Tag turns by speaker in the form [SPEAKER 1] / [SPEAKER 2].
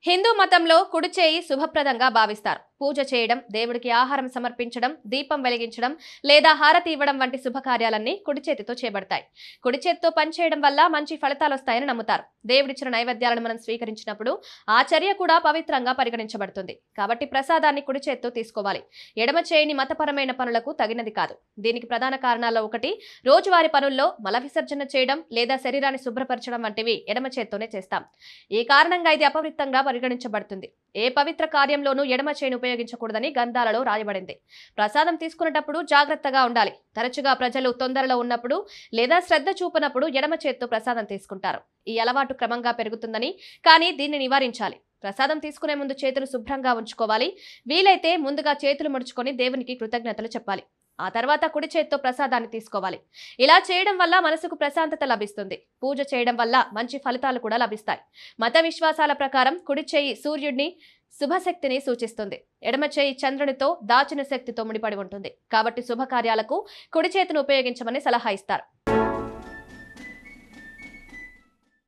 [SPEAKER 1] హిందూ మతంలో కుడి చేయి శుభప్రదంగా భావిస్తారు. పూజ చేయడం, దేవుడికి ఆహారం సమర్పించడం, దీపం వెలిగించడం లేదా హారతి ఇవ్వడం వంటి శుభకార్యాలన్నీ కుడి చేతితో చేయబడతాయి. కుడి చేతితో పనిచేయడం వల్ల మంచి ఫలితాలు వస్తాయని నమ్ముతారు. దేవుడిచ్చిన నైవేద్యాలను మనం స్వీకరించినప్పుడు ఆ చర్య కూడా పవిత్రంగా పరిగణించబడుతుంది. కాబట్టి ప్రసాదాన్ని కుడి చేతితో తీసుకోవాలి. ఎడమ చేయిని మతపరమైన పనులకు తగినది కాదు. దీనికి ప్రధాన కారణాల్లో ఒకటి, రోజువారీ పనుల్లో మల విసర్జన చేయడం లేదా శరీరాన్ని శుభ్రపరచడం వంటివి ఎడమ చేత్తోనే చేస్తాం. ఈ కారణంగా ఇది అపవిత్రంగా పరిగణించబడుతుంది. ఏ పవిత్ర కార్యంలోనూ ఎడమ చేయిని ఉపయోగించకూడదని గ్రంథాలలో రాయబడింది. ప్రసాదం తీసుకునేటప్పుడు జాగ్రత్తగా ఉండాలి. తరచుగా ప్రజలు తొందరలో ఉన్నప్పుడు లేదా శ్రద్ధ చూపనప్పుడు ఎడమ చేత్తో ప్రసాదం తీసుకుంటారు. ఈ అలవాటు క్రమంగా పెరుగుతుందని, కానీ దీన్ని నివారించాలి. ప్రసాదం తీసుకునే ముందు చేతులు శుభ్రంగా ఉంచుకోవాలి. వీలైతే ముందుగా చేతులు ముడుచుకొని దేవునికి కృతజ్ఞతలు చెప్పాలి. ఆ తర్వాత కుడి చేత్తో ప్రసాదాన్ని తీసుకోవాలి. ఇలా చేయడం వల్ల మనసుకు ప్రశాంతత లభిస్తుంది. పూజ చేయడం వల్ల మంచి ఫలితాలు కూడా లభిస్తాయి. మత విశ్వాసాల ప్రకారం కుడి చేయి సూర్యుడిని, శుభశక్తిని సూచిస్తుంది. ఎడమ చేయి చంద్రునితో, దాచిన శక్తితో ముడిపడి ఉంటుంది. కాబట్టి శుభకార్యాలకు కుడి చేతిని ఉపయోగించమని సలహా ఇస్తారు.